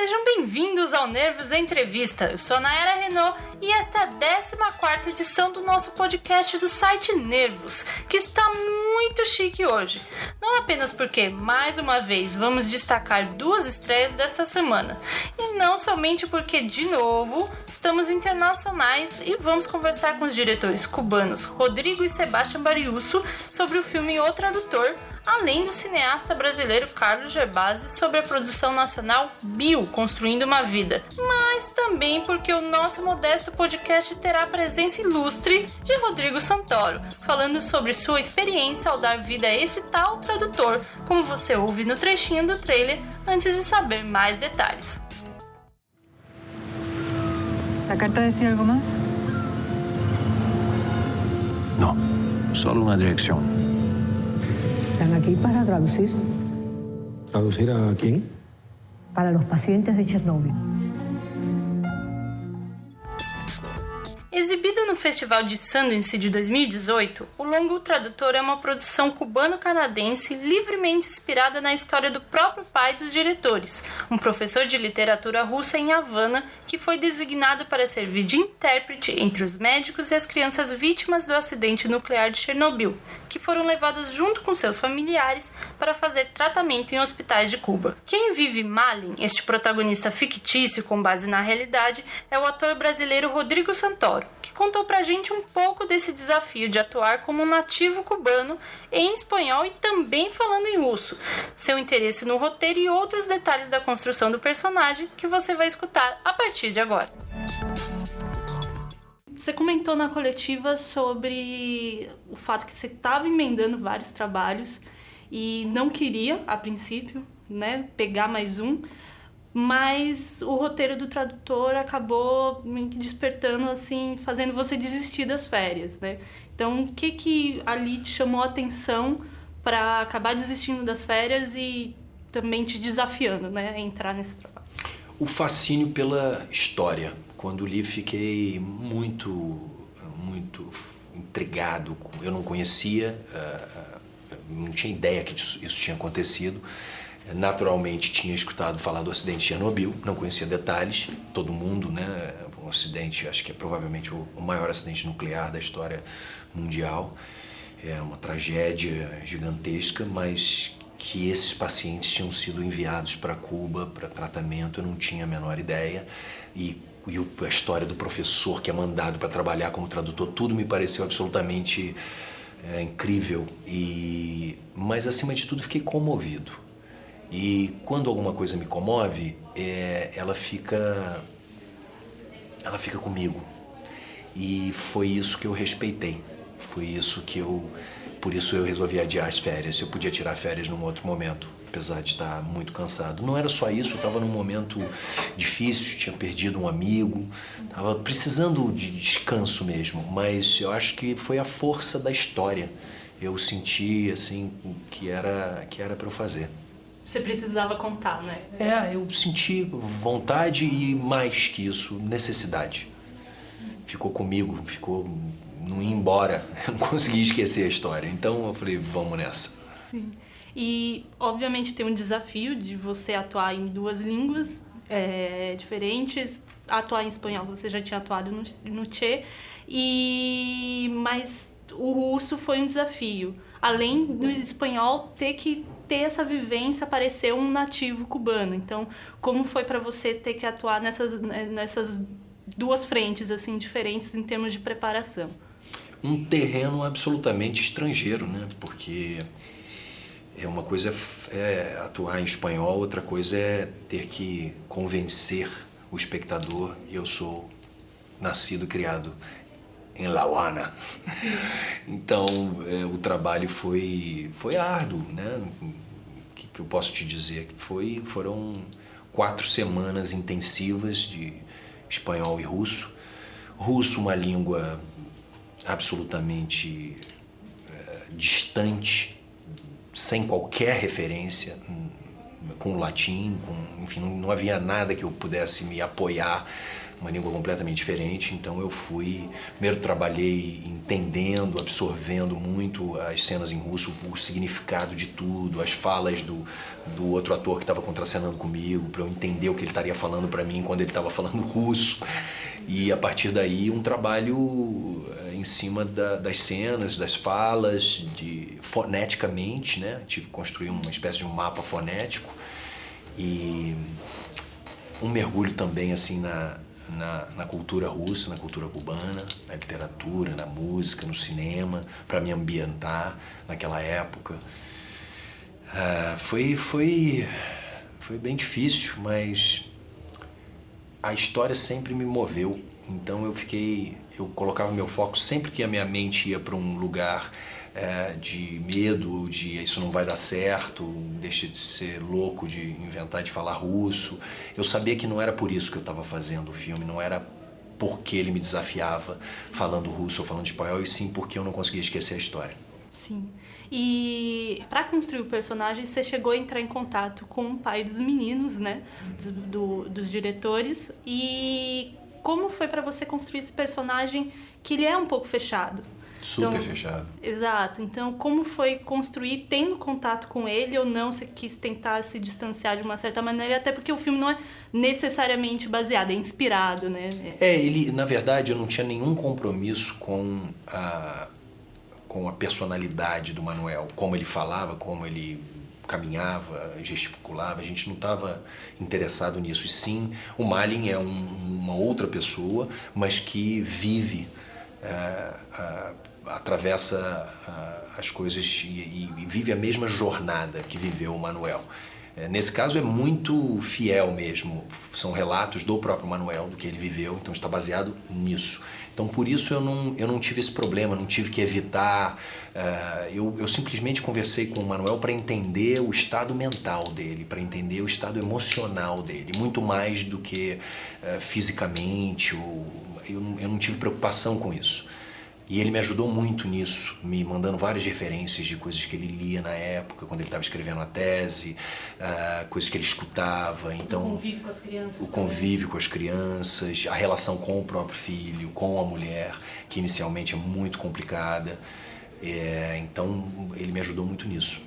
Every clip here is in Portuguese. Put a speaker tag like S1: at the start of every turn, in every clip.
S1: sejam bem-vindos ao Nervos Entrevista. Eu sou a Nayara Renault e esta é a 14ª edição do nosso podcast do site Nervos, que está muito chique hoje. Não apenas porque, mais uma vez, vamos destacar 2 estreias desta semana, e não somente porque, de novo, estamos internacionais e vamos conversar com os diretores cubanos Rodrigo e Sebastián Bariuso sobre o filme O Tradutor, além do cineasta brasileiro Carlos Gerbasi sobre a produção nacional Bio, Construindo uma Vida. Mas também porque o nosso modesto podcast terá a presença ilustre de Rodrigo Santoro, falando sobre sua experiência ao dar vida a esse tal tradutor, como você ouve no trechinho do trailer, antes de saber mais detalhes.
S2: ¿La carta decía algo más?
S3: No, solo una dirección.
S4: Están aquí para traducir.
S5: ¿Traducir a quién?
S4: Para los pacientes de Chernobyl.
S1: Exibido no Festival de Sundance de 2018, o longa O Tradutor é uma produção cubano-canadense livremente inspirada na história do próprio pai dos diretores, um professor de literatura russa em Havana que foi designado para servir de intérprete entre os médicos e as crianças vítimas do acidente nuclear de Chernobyl, que foram levadas junto com seus familiares para fazer tratamento em hospitais de Cuba. Quem vive Malin, este protagonista fictício com base na realidade, é o ator brasileiro Rodrigo Santoro, que contou pra gente um pouco desse desafio de atuar como um nativo cubano em espanhol e também falando em russo, seu interesse no roteiro e outros detalhes da construção do personagem que você vai escutar a partir de agora. Você comentou na coletiva sobre o fato que você estava emendando vários trabalhos e não queria, a princípio, né, pegar mais um, mas o roteiro do Tradutor acabou meio que despertando, assim, fazendo você desistir das férias, né? Então, o que ali te chamou a atenção para acabar desistindo das férias e também te desafiando, né, a entrar nesse trabalho?
S6: O fascínio pela história. Quando li, fiquei muito intrigado. Eu não conhecia, não tinha ideia que isso tinha acontecido. Naturalmente, tinha escutado falar do acidente de Chernobyl, não conhecia detalhes. Todo mundo, né? Um acidente, acho que é provavelmente o maior acidente nuclear da história mundial. É uma tragédia gigantesca, mas que esses pacientes tinham sido enviados para Cuba para tratamento, eu não tinha a menor ideia. E a história do professor que é mandado para trabalhar como tradutor, tudo me pareceu absolutamente incrível. Mas, acima de tudo, fiquei comovido. E quando alguma coisa me comove, ela fica comigo. E foi isso que eu respeitei. Por isso eu resolvi adiar as férias. Eu podia tirar férias num outro momento, apesar de estar muito cansado. Não era só isso, eu estava num momento difícil, tinha perdido um amigo, estava precisando de descanso mesmo, mas eu acho que foi a força da história. Eu senti, assim, que era para eu fazer.
S1: Você precisava contar, né?
S6: Eu senti vontade e, mais que isso, necessidade. Ficou comigo, não ia embora, eu não consegui esquecer a história. Então eu falei, vamos nessa.
S1: Sim. E, obviamente, tem um desafio de você atuar em 2 línguas diferentes. Atuar em espanhol, você já tinha atuado no Che, mas o russo foi um desafio. Além do espanhol, ter que ter essa vivência, parecer um nativo cubano. Então, como foi para você ter que atuar nessas 2 frentes assim, diferentes em termos de preparação?
S6: Um terreno absolutamente estrangeiro, né? Porque uma coisa é atuar em espanhol, outra coisa é ter que convencer o espectador. Eu sou nascido e criado em La Habana. Então, o trabalho foi árduo, né? O que eu posso te dizer? Foram 4 semanas intensivas de espanhol e russo. Russo, uma língua absolutamente distante, sem qualquer referência com o latim, enfim, não havia nada que eu pudesse me apoiar uma língua completamente diferente, então eu primeiro trabalhei entendendo, absorvendo muito as cenas em russo, o significado de tudo, as falas do outro ator que estava contracenando comigo, para eu entender o que ele estaria falando para mim quando ele estava falando russo. E a partir daí um trabalho em cima das cenas, das falas, foneticamente, né? Tive que construir uma espécie de um mapa fonético e um mergulho também assim na cultura russa, na cultura cubana, na literatura, na música, no cinema, para me ambientar naquela época. Foi bem difícil, mas a história sempre me moveu, então eu colocava meu foco sempre que a minha mente ia para um lugar de medo, de isso não vai dar certo, deixa de ser louco de inventar de falar russo. Eu sabia que não era por isso que eu estava fazendo o filme, não era porque ele me desafiava falando russo ou falando espanhol, e sim porque eu não conseguia esquecer a história.
S1: Sim. E para construir o personagem, você chegou a entrar em contato com o pai dos meninos, né? Dos diretores. E como foi para você construir esse personagem que ele é um pouco fechado?
S6: Super fechado.
S1: Exato. Então, como foi construir tendo contato com ele ou não? Você quis tentar se distanciar de uma certa maneira, até porque o filme não é necessariamente baseado, é inspirado, né?
S6: Na verdade, eu não tinha nenhum compromisso com a personalidade do Manuel, como ele falava, como ele caminhava, gesticulava. A gente não estava interessado nisso. E sim, o Malin é uma outra pessoa, mas que vive, atravessa as coisas e vive a mesma jornada que viveu o Manuel. Nesse caso é muito fiel mesmo, são relatos do próprio Manuel, do que ele viveu, então está baseado nisso. Então por isso eu não tive esse problema, não tive que evitar, eu simplesmente conversei com o Manuel para entender o estado mental dele, para entender o estado emocional dele, muito mais do que fisicamente, eu não tive preocupação com isso. E ele me ajudou muito nisso, me mandando várias referências de coisas que ele lia na época, quando ele estava escrevendo a tese, coisas que ele escutava. Então,
S1: o convívio com as crianças.
S6: O convívio com as crianças, a relação com o próprio filho, com a mulher, que inicialmente é muito complicada. Então, ele me ajudou muito nisso.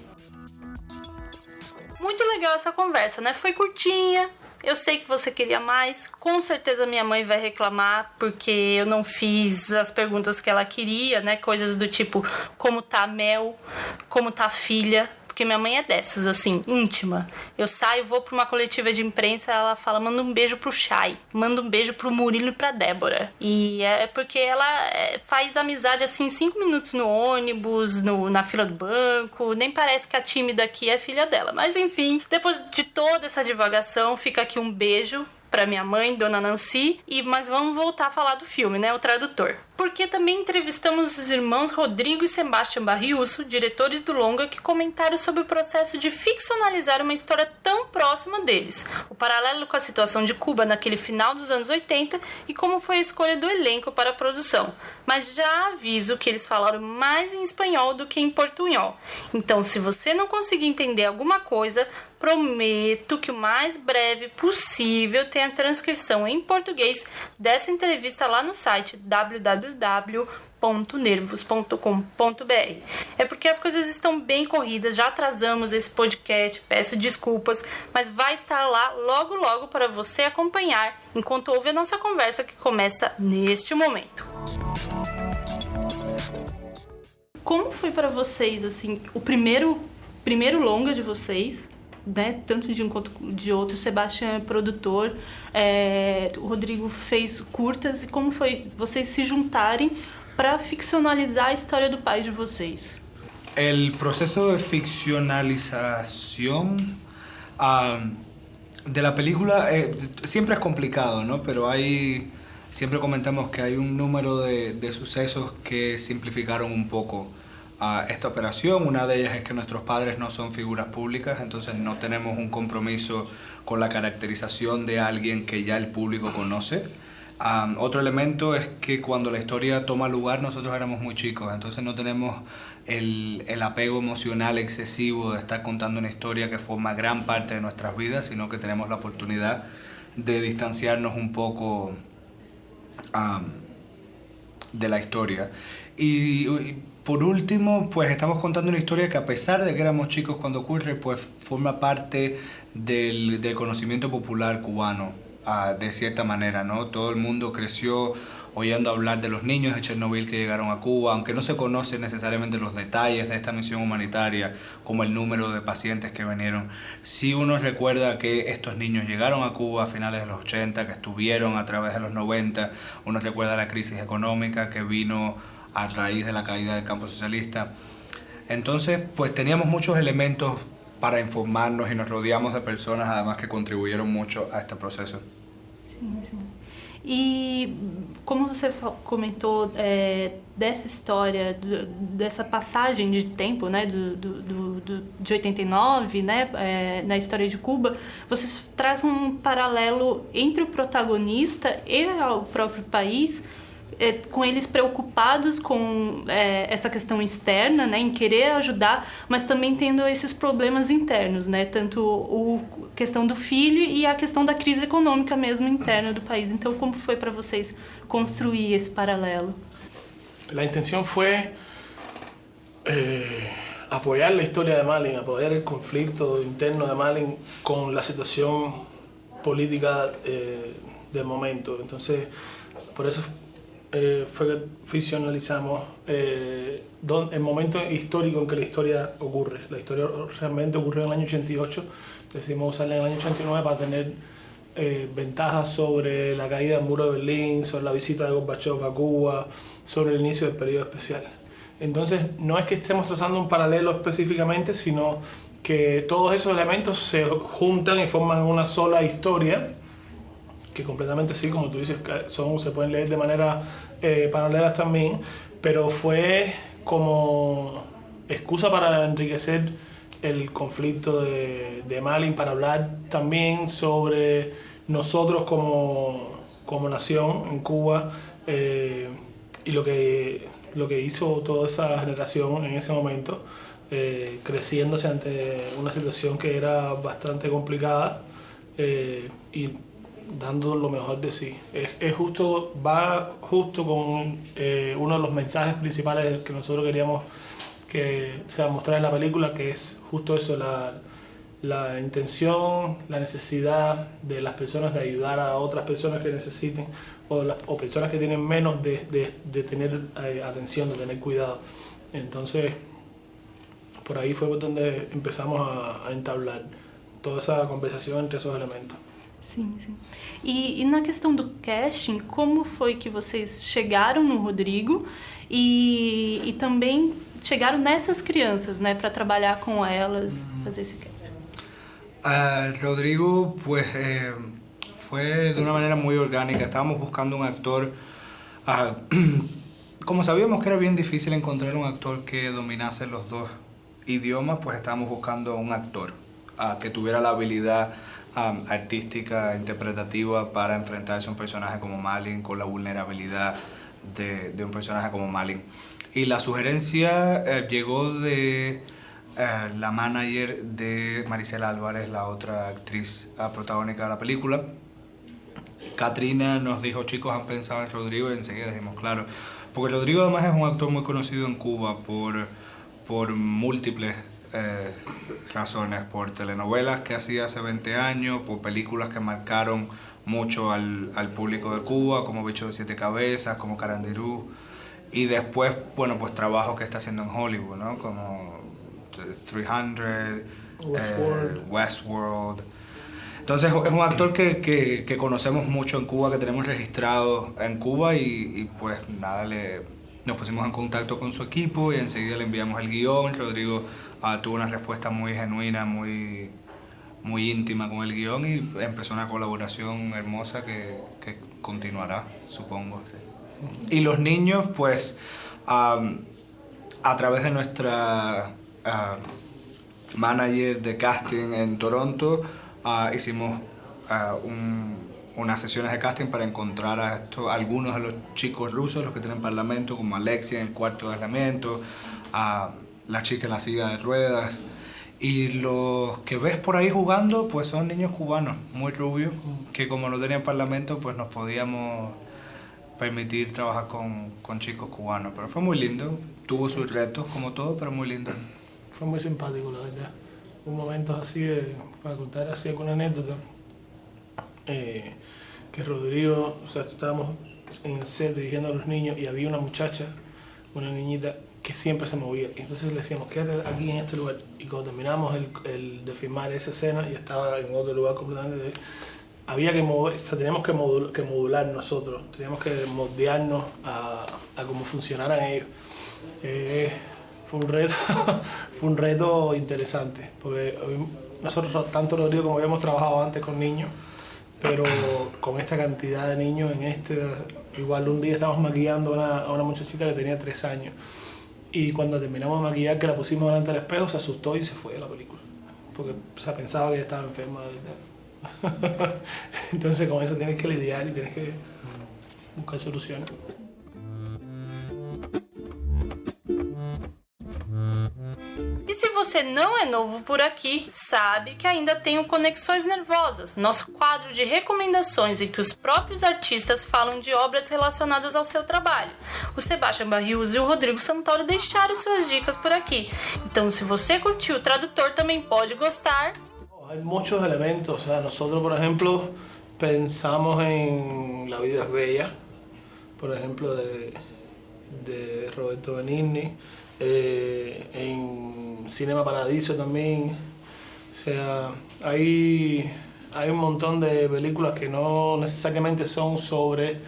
S1: Muito legal essa conversa, né? Foi curtinha. Eu sei que você queria mais. Com certeza minha mãe vai reclamar porque eu não fiz as perguntas que ela queria, né? Coisas do tipo, como tá a Mel? Como tá a filha? Porque minha mãe é dessas, assim, íntima. Eu saio, vou pra uma coletiva de imprensa, ela fala, manda um beijo pro Chay, manda um beijo pro Murilo e pra Débora. E é porque ela faz amizade, assim, 5 minutos no ônibus, na fila do banco, nem parece que a tímida aqui é filha dela. Mas, enfim, depois de toda essa divagação, fica aqui um beijo pra minha mãe, Dona Nancy, mas vamos voltar a falar do filme, né, o tradutor. Porque também entrevistamos os irmãos Rodrigo e Sebastián Barriuso, diretores do longa, que comentaram sobre o processo de ficcionalizar uma história tão próxima deles, o paralelo com a situação de Cuba naquele final dos anos 80 e como foi a escolha do elenco para a produção. Mas já aviso que eles falaram mais em espanhol do que em portunhol. Então, se você não conseguir entender alguma coisa, prometo que o mais breve possível tem a transcrição em português dessa entrevista lá no site www.nervos.com.br. É porque as coisas estão bem corridas, já atrasamos esse podcast, peço desculpas, mas vai estar lá logo logo para você acompanhar enquanto ouve a nossa conversa que começa neste momento. Como foi para vocês, assim, o primeiro longa de vocês, né? Tanto de um quanto de outro? O Sebastián é produtor, o Rodrigo fez curtas, e como foi vocês se juntarem para ficcionalizar a história do pai de vocês?
S7: El proceso de ficcionalización de la película siempre es complicado, ¿no? Pero siempre comentamos que hay un número de sucesos que simplificaron un poco esta operación. Una de ellas es que nuestros padres no son figuras públicas, entonces no tenemos un compromiso con la caracterización de alguien que ya el público conoce. Otro elemento es que cuando la historia toma lugar nosotros éramos muy chicos, entonces no tenemos el apego emocional excesivo de estar contando una historia que forma gran parte de nuestras vidas, sino que tenemos la oportunidad de distanciarnos un poco de la historia. Y por último, pues estamos contando una historia que, a pesar de que éramos chicos cuando ocurre, pues forma parte del conocimiento popular cubano, de cierta manera, ¿no? Todo el mundo creció oyendo hablar de los niños de Chernobyl que llegaron a Cuba, aunque no se conocen necesariamente los detalles de esta misión humanitaria, como el número de pacientes que vinieron. Sí, uno recuerda que estos niños llegaron a Cuba a finales de los 80, que estuvieron a través de los 90, uno recuerda la crisis económica que vino a raíz de la caída del campo socialista. Entonces, pues teníamos muchos elementos para informarnos y nos rodeamos de personas además que contribuyeron mucho a este proceso.
S1: Sim, sim. E como você comentou dessa história, dessa passagem de tempo, né, de 89, né, na história de Cuba, você traz um paralelo entre o protagonista e o próprio país, com eles preocupados com essa questão externa, né, em querer ajudar, mas também tendo esses problemas internos, né, tanto a questão do filho e a questão da crise econômica mesmo interna do país. Então, como foi para vocês construir esse paralelo?
S8: La intención fue apoyar la historia de Malin, apoyar el conflicto interno de Malin con la situación política del momento. Entonces, por eso fue que ficcionalizamos el momento histórico en que la historia ocurre. La historia realmente ocurrió en el año 88, decidimos usarla en el año 89 para tener ventajas sobre la caída del muro de Berlín, sobre la visita de Gorbachev a Cuba, sobre el inicio del periodo especial. Entonces, no es que estemos trazando un paralelo específicamente, sino que todos esos elementos se juntan y forman una sola historia, que completamente sí, como tú dices, se pueden leer de manera paralelas también, pero fue como excusa para enriquecer el conflicto de Malin, para hablar también sobre nosotros como nación en Cuba y lo que hizo toda esa generación en ese momento, creciéndose ante una situación que era bastante complicada y dando lo mejor de sí. Va justo con uno de los mensajes principales que nosotros queríamos que se mostrar en la película, que es justo eso, la intención, la necesidad de las personas de ayudar a otras personas que necesiten o personas que tienen menos de tener atención, de tener cuidado. Entonces, por ahí fue por donde empezamos a entablar toda essa conversação entre esses elementos.
S1: Sim, sim. E na questão do casting, como foi que vocês chegaram no Rodrigo e também chegaram nessas crianças, né, para trabalhar com elas, fazer esse casting?
S7: Rodrigo, pues fue de una manera muy orgánica. Estábamos buscando un actor. Como sabíamos que era bien difícil encontrar un actor que dominase los dos idiomas, pues estábamos buscando un actor que tuviera la habilidad artística, interpretativa para enfrentarse a un personaje como Malin, con la vulnerabilidad de un personaje como Malin. Y la sugerencia llegó de la manager de Maricela Álvarez, la otra actriz protagónica de la película. Katrina nos dijo, chicos, ¿han pensado en Rodrigo? Y enseguida dijimos, claro. Porque Rodrigo además es un actor muy conocido en Cuba por múltiples razones, por telenovelas que hacía hace 20 años, por películas que marcaron mucho al público de Cuba, como Bicho de Siete Cabezas, como Carandirú, y después, bueno, pues trabajos que está haciendo en Hollywood, ¿no? Como 300, Westworld. Entonces es un actor que conocemos mucho en Cuba, que tenemos registrado en Cuba y pues nada, nos pusimos en contacto con su equipo y enseguida le enviamos el guión. Rodrigo tuvo una respuesta muy genuina, muy íntima con el guión y empezó una colaboración hermosa que continuará, supongo. Sí. Y los niños, pues, a través de nuestra manager de casting en Toronto, hicimos unas sesiones de casting para encontrar a algunos de los chicos rusos, los que tienen parlamento, como Alexia en el cuarto de aislamiento, la chica en la silla de ruedas. Y los que ves por ahí jugando, pues son niños cubanos, muy rubios, que como no tenían parlamento, pues nos podíamos permitir trabajar con chicos cubanos. Pero fue muy lindo, tuvo sus retos como todo, pero muy lindo.
S8: Fue muy simpático, la verdad. Un momento así, para contar así alguna anécdota, que Rodrigo, o sea, estábamos en el set dirigiendo a los niños y había una muchacha, una niñita, que siempre se movía. Y entonces le decíamos, quédate aquí en este lugar. Y cuando terminamos de filmar esa escena, yo estaba en otro lugar completamente. Había que mover, o sea, teníamos que modular nosotros, teníamos que moldearnos a cómo funcionaran ellos. Fue un reto interesante, porque nosotros, tanto Rodrigo como habíamos trabajado antes con niños, pero con esta cantidad de niños igual un día estábamos maquillando a una muchachita que tenía 3 años. Y cuando terminamos de maquillar, que la pusimos delante del espejo, se asustó y se fue de la película. Porque pensaba que ella estaba enferma. Entonces con eso tienes que lidiar y tienes que buscar soluciones.
S1: E se você não é novo por aqui, sabe que ainda tem o Conexões Nervosas, nosso quadro de recomendações em que os próprios artistas falam de obras relacionadas ao seu trabalho. O Sebastián Barrios e o Rodrigo Santoro deixaram suas dicas por aqui. Então, se você curtiu o Tradutor, também pode gostar.
S8: Hay muchos elementos, o sea, nosotros, por ejemplo, pensamos en La vida es bella, por ejemplo, de Roberto Benigni, en Cinema Paradiso también. O sea, hay un montón de películas que no necesariamente son sobre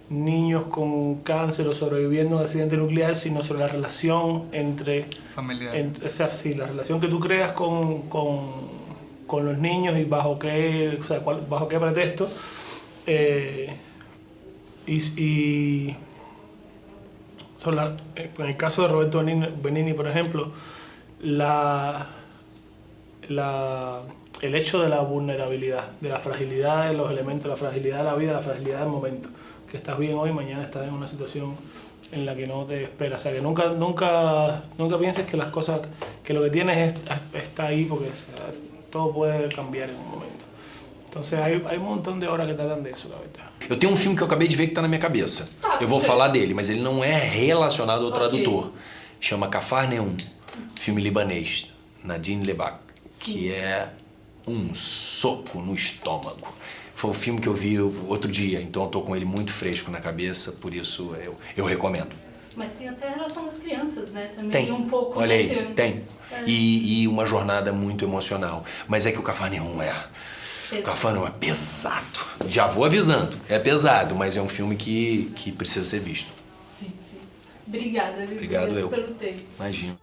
S8: niños con cáncer o sobreviviendo a un accidente nuclear, sino sobre la relación entre...
S7: Familiar.
S8: O sea, sí, la relación que tú creas con los niños y bajo qué pretexto. En el caso de Roberto Benigni, por ejemplo, el hecho de la vulnerabilidad, de la fragilidad de los elementos, la fragilidad de la vida, la fragilidad del momento. Que estás bien hoy, mañana estás en una situación en la que no te esperas. O sea, que nunca pienses que las cosas, que lo que tienes está ahí, porque todo puede cambiar en un momento. Entonces hay un montón de obras que tratan de eso, la verdad.
S6: Eu tenho um filme que eu acabei de ver que tá na minha cabeça. Eu vou falar dele, mas ele não é relacionado ao tradutor. Chama Cafarnaum, filme libanês, Nadine Lebach, que é um soco no estômago. Foi um filme que eu vi outro dia, então eu tô com ele muito fresco na cabeça, por isso eu recomendo.
S1: Mas tem até a relação das crianças, né? Também
S6: Tem,
S1: um pouco.
S6: olha aí, tem. E uma jornada muito emocional. Mas é que o Cafarnaum o Cafarnaum é pesado. Já vou avisando, é pesado, mas é um filme que precisa ser visto.
S1: Sim. Obrigada, viu?
S6: Obrigado
S1: pelo tempo.
S6: Imagina.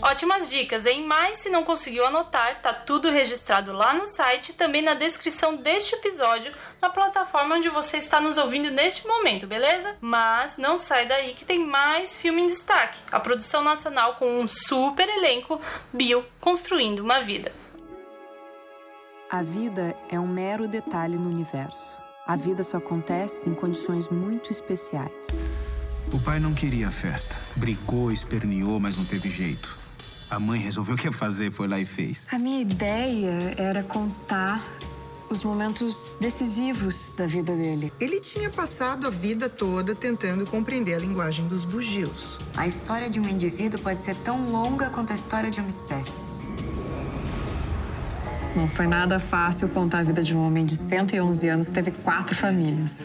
S1: Ótimas dicas, hein? Mas se não conseguiu anotar, tá tudo registrado lá no site e também na descrição deste episódio, na plataforma onde você está nos ouvindo neste momento, beleza? Mas não sai daí que tem mais filme em destaque. A produção nacional com um super elenco, Bill, Construindo uma Vida.
S9: A vida é um mero detalhe no universo. A vida só acontece em condições muito especiais.
S10: O pai não queria a festa. Brigou, esperneou, mas não teve jeito. A mãe resolveu o que ia fazer, foi lá e fez.
S2: A minha ideia era contar os momentos decisivos da vida dele.
S11: Ele tinha passado a vida toda tentando compreender a linguagem dos bugios.
S12: A história de um indivíduo pode ser tão longa quanto a história de uma espécie.
S2: Não foi nada fácil contar a vida de um homem de 111 anos que teve 4 famílias.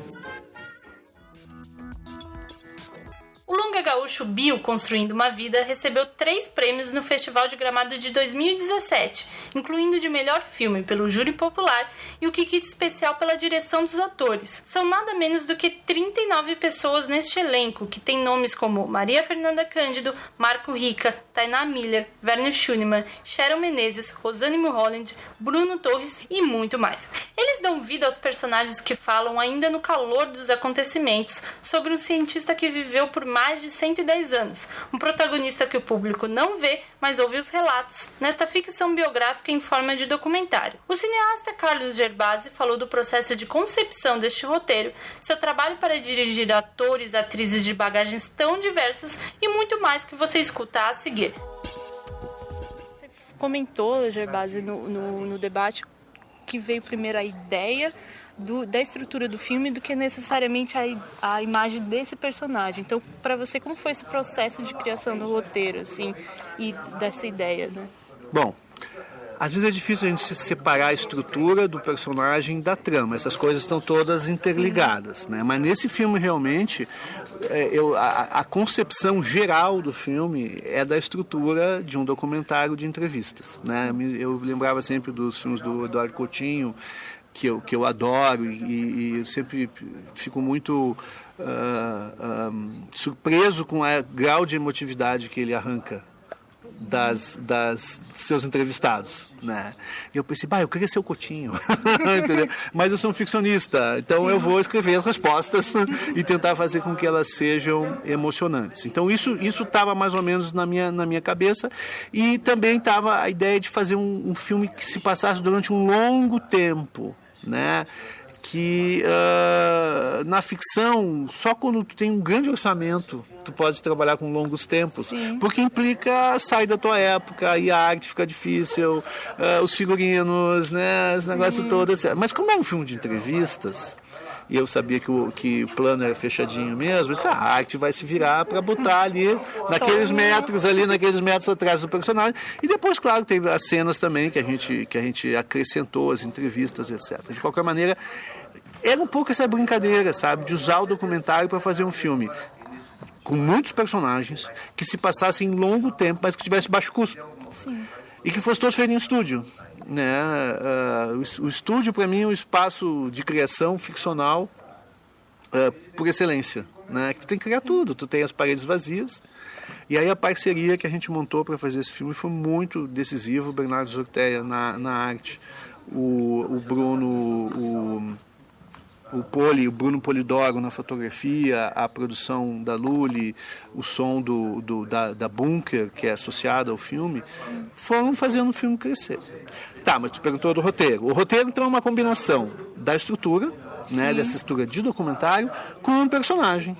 S1: O longa gaúcho Bill, Construindo uma Vida, recebeu 3 prêmios no Festival de Gramado de 2017, incluindo o de melhor filme pelo júri popular e o Kikit especial pela direção dos atores. São nada menos do que 39 pessoas neste elenco, que tem nomes como Maria Fernanda Cândido, Marco Rica, Tainá Miller, Werner Schunemann, Sharon Menezes, Rosane Mulholland, Bruno Torres e muito mais. Eles dão vida aos personagens que falam ainda no calor dos acontecimentos sobre um cientista que viveu por mais de 110 anos, um protagonista que o público não vê, mas ouve os relatos nesta ficção biográfica em forma de documentário. O cineasta Carlos Gerbasi falou do processo de concepção deste roteiro, seu trabalho para dirigir atores, atrizes de bagagens tão diversas e muito mais que você escuta a seguir. Você comentou, Gerbasi, no debate que veio primeiro a ideia da estrutura do filme do que necessariamente a imagem desse personagem. Então, para você, como foi esse processo de criação do roteiro, assim, e dessa ideia, né?
S13: Bom, às vezes é difícil a gente separar a estrutura do personagem da trama. Essas coisas estão todas interligadas, né? Mas nesse filme, realmente, a concepção geral do filme é da estrutura de um documentário de entrevistas, né? Eu lembrava sempre dos filmes do Eduardo Coutinho, que eu adoro, e eu sempre fico muito surpreso com o grau de emotividade que ele arranca das seus entrevistados, né? E eu pensei, eu queria ser o Coutinho, entendeu? Mas eu sou um ficcionista, então eu vou escrever as respostas e tentar fazer com que elas sejam emocionantes. Então isso estava mais ou menos na minha cabeça, e também estava a ideia de fazer um filme que se passasse durante um longo tempo, né? Que na ficção, só quando tu tem um grande orçamento, tu pode trabalhar com longos tempos. Sim. Porque implica sair da tua época, e a arte fica difícil, os figurinos, né, os negócios todos, etc. Mas como é um filme de entrevistas, e eu sabia que o plano era fechadinho mesmo, a arte vai se virar para botar ali, naqueles metros atrás do personagem. E depois, claro, teve as cenas também que a gente acrescentou, as entrevistas, etc. De qualquer maneira, era um pouco essa brincadeira, sabe, de usar o documentário para fazer um filme com muitos personagens, que se passasse em longo tempo, mas que tivesse baixo custo. Sim. E que fosse todo feito em estúdio, né? O estúdio, para mim, é um espaço de criação ficcional por excelência, né? Que tu tem que criar tudo, tu tem as paredes vazias. E aí a parceria que a gente montou para fazer esse filme foi muito decisiva. O Bernardo Zorteia na arte, o Bruno... O Bruno Polidoro na fotografia, a produção da Lully, o som da Bunker, que é associado ao filme, foram fazendo o filme crescer. Tá, mas tu perguntou do roteiro. O roteiro, então, é uma combinação da estrutura, né, dessa estrutura de documentário, com um personagem.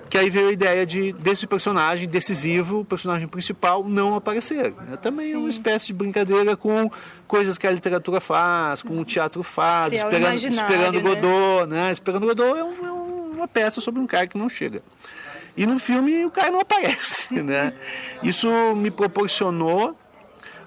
S13: Que aí veio a ideia desse personagem decisivo, o personagem principal, não aparecer. Também é uma espécie de brincadeira com coisas que a literatura faz, com o teatro faz, Esperando Godot, né? Esperando Godot é uma peça sobre um cara que não chega. E no filme o cara não aparece, né? Isso me proporcionou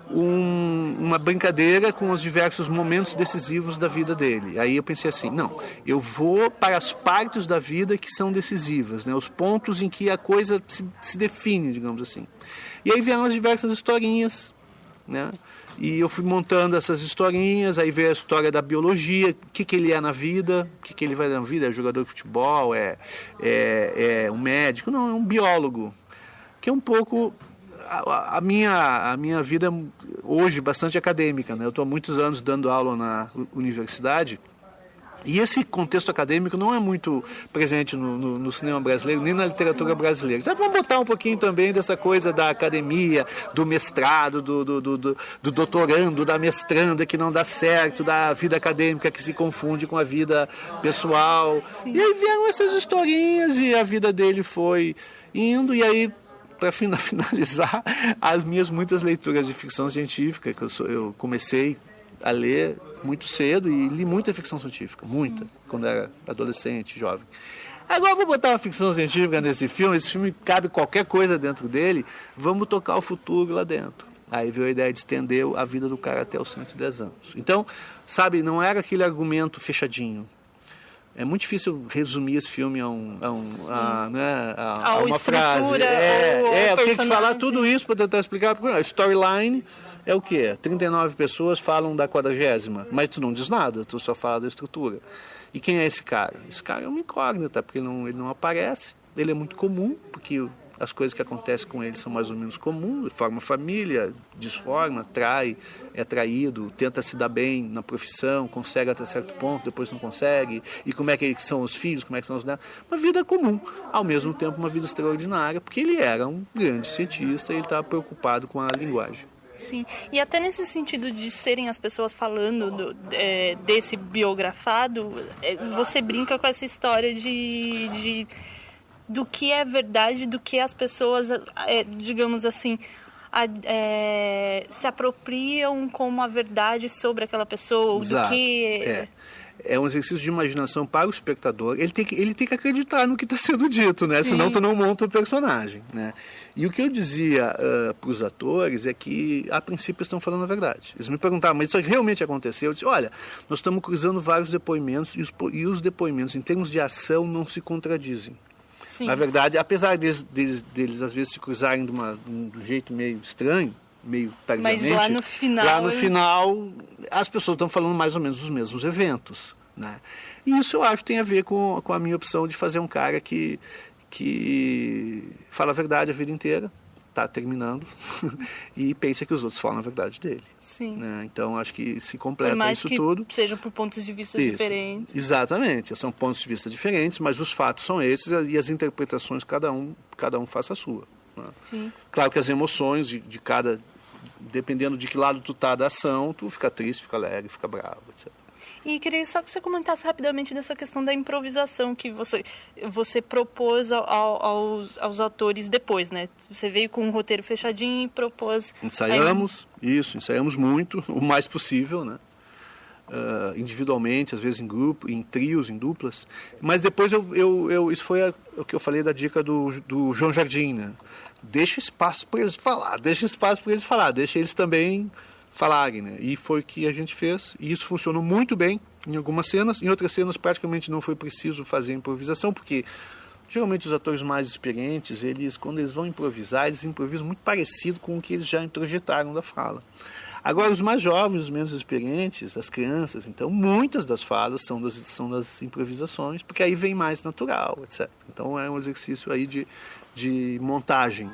S13: uma brincadeira com os diversos momentos decisivos da vida dele. Aí eu pensei assim, não, eu vou para as partes da vida que são decisivas, né? Os pontos em que a coisa se define, digamos assim. E aí vieram as diversas historinhas, né? E eu fui montando essas historinhas, aí veio a história da biologia, o que ele é na vida, o que ele vai na vida, é jogador de futebol, é um médico, não, é um biólogo, que é um pouco... A minha vida hoje bastante acadêmica, né? Eu estou há muitos anos dando aula na universidade, e esse contexto acadêmico não é muito presente no cinema brasileiro, nem na literatura brasileira. Já vamos botar um pouquinho também dessa coisa da academia, do mestrado, do doutorando, da mestranda que não dá certo, da vida acadêmica que se confunde com a vida pessoal. Sim. E aí vieram essas historinhas e a vida dele foi indo, e aí, para finalizar, as minhas muitas leituras de ficção científica, que eu comecei a ler muito cedo e li muita ficção científica, muita, quando era adolescente, jovem. Agora vou botar uma ficção científica nesse filme, esse filme cabe qualquer coisa dentro dele, vamos tocar o futuro lá dentro. Aí veio a ideia de estender a vida do cara até os 110 anos. Então, sabe, não era aquele argumento fechadinho. É muito difícil resumir esse filme a uma frase. Eu tenho que falar tudo isso para tentar explicar. A storyline é o quê? 39 pessoas falam da 40ª, mas tu não diz nada, tu só fala da estrutura. E quem é esse cara? Esse cara é uma incógnita, porque ele não aparece. Ele é muito comum, porque as coisas que acontecem com ele são mais ou menos comuns, forma família, desforma, trai, é traído, tenta se dar bem na profissão, consegue até certo ponto, depois não consegue, e como é que são os filhos, como é que são os netos. Uma vida comum, ao mesmo tempo uma vida extraordinária, porque ele era um grande cientista e ele estava preocupado com a linguagem.
S1: Sim, e até nesse sentido de serem as pessoas falando desse biografado, você brinca com essa história do que é verdade, do que as pessoas, digamos assim, se apropriam como a verdade sobre aquela pessoa.
S13: Exato.
S1: Do que...
S13: é um exercício de imaginação para o espectador. Ele tem que acreditar no que está sendo dito, né? Senão tu não monta o personagem, né? E o que eu dizia para os atores é que, a princípio, estão falando a verdade. Eles me perguntavam, mas isso realmente aconteceu? Eu disse, olha, nós estamos cruzando vários depoimentos e os depoimentos, em termos de ação, não se contradizem. Sim. Na verdade, apesar deles às vezes se cruzarem de um jeito meio estranho, meio tardiamente,
S1: mas lá no final
S13: as pessoas estão falando mais ou menos dos mesmos eventos, né? E isso eu acho que tem a ver com a minha opção de fazer um cara que fala a verdade a vida inteira, está terminando, e pensa que os outros falam a verdade dele.
S1: Sim.
S13: Né? Então acho que se completa isso tudo.
S1: Seja por pontos de vista diferentes.
S13: Exatamente, são pontos de vista diferentes, mas os fatos são esses e as interpretações cada um faça a sua. Né? Sim. Claro que as emoções de cada, dependendo de que lado tu tá da ação, tu fica triste, fica alegre, fica bravo, etc.
S1: E queria só que você comentasse rapidamente dessa questão da improvisação que você propôs aos atores depois, né? Você veio com um roteiro fechadinho e propôs...
S13: Ensaiamos muito, o mais possível, né? Individualmente, às vezes em grupo, em trios, em duplas. Mas depois isso foi o que eu falei da dica do João Jardim, né? Deixa espaço para eles falar, deixa eles também falarem, né? E foi o que a gente fez, e isso funcionou muito bem em algumas cenas. Em outras cenas praticamente não foi preciso fazer improvisação, porque geralmente os atores mais experientes, quando eles vão improvisar, eles improvisam muito parecido com o que eles já introjetaram da fala. Agora, os mais jovens, os menos experientes, as crianças, então, muitas das falas são das improvisações, porque aí vem mais natural, etc. Então, é um exercício aí de montagem.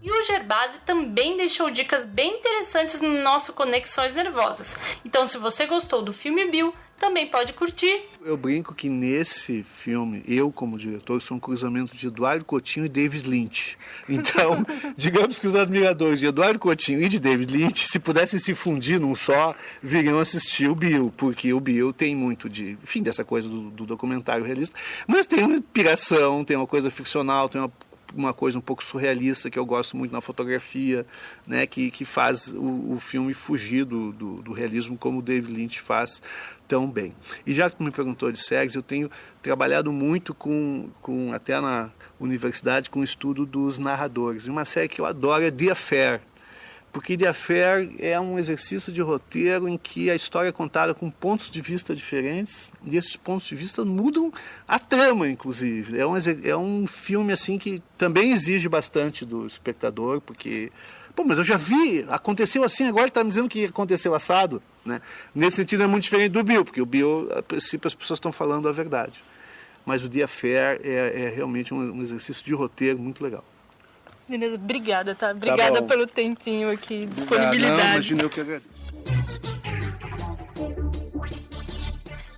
S1: E o Gerbasi também deixou dicas bem interessantes no nosso Conexões Nervosas. Então, se você gostou do filme Bill, também pode curtir.
S13: Eu brinco que nesse filme, eu como diretor, sou um cruzamento de Eduardo Coutinho e David Lynch. Então, digamos que os admiradores de Eduardo Coutinho e de David Lynch, se pudessem se fundir num só, viriam assistir o Bill, porque o Bill tem muito dessa coisa do documentário realista, mas tem uma inspiração, tem uma coisa ficcional, tem uma coisa um pouco surrealista que eu gosto muito na fotografia, né, que faz o filme fugir do realismo como o David Lynch faz tão bem. E já que tu me perguntou de séries, eu tenho trabalhado muito até na universidade com o estudo dos narradores. E uma série que eu adoro é The Affair, porque The Affair é um exercício de roteiro em que a história é contada com pontos de vista diferentes e esses pontos de vista mudam a trama, inclusive. É um filme assim que também exige bastante do espectador, porque... mas eu já vi, aconteceu assim, agora ele está me dizendo que aconteceu assado, né? Nesse sentido é muito diferente do Bill, porque o Bill, a princípio, as pessoas estão falando a verdade. Mas o The Affair é realmente um exercício de roteiro muito legal.
S1: Beleza, obrigada, tá? Obrigada pelo tempinho aqui, disponibilidade.
S13: Não, imagina eu que agradeço.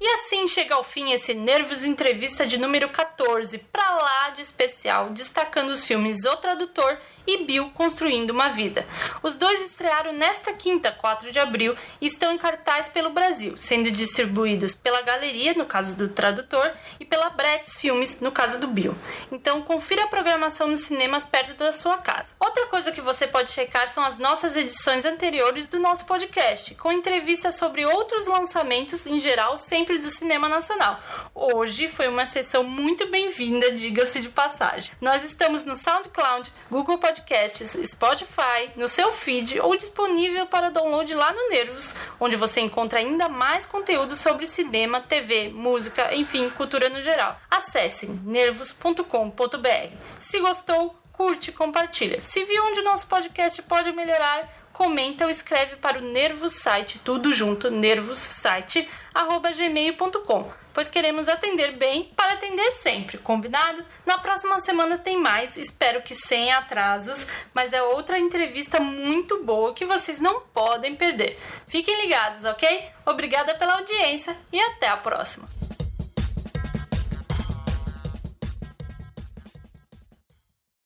S1: E assim chega ao fim esse Nervos Entrevista de número 14, pra lá de especial, destacando os filmes O Tradutor e Bill Construindo uma Vida. Os dois estrearam nesta quinta, 4 de abril, e estão em cartaz pelo Brasil, sendo distribuídos pela Galeria, no caso do Tradutor, e pela Bretz Filmes, no caso do Bill. Então confira a programação nos cinemas perto da sua casa. Outra coisa que você pode checar são as nossas edições anteriores do nosso podcast, com entrevistas sobre outros lançamentos, em geral, sempre do cinema nacional. Hoje foi uma sessão muito bem-vinda, diga-se de passagem. Nós estamos no SoundCloud, Google Podcasts, Spotify, no seu feed ou disponível para download lá no Nervos, onde você encontra ainda mais conteúdo sobre cinema, TV, música, enfim, cultura no geral. Acessem nervos.com.br. Se gostou, curte e compartilha. Se viu onde o nosso podcast pode melhorar, comenta ou escreve para o Nervos Site, tudo junto, nervossite@gmail.com, pois queremos atender bem para atender sempre, combinado? Na próxima semana tem mais, espero que sem atrasos, mas é outra entrevista muito boa que vocês não podem perder. Fiquem ligados, ok? Obrigada pela audiência e até a próxima!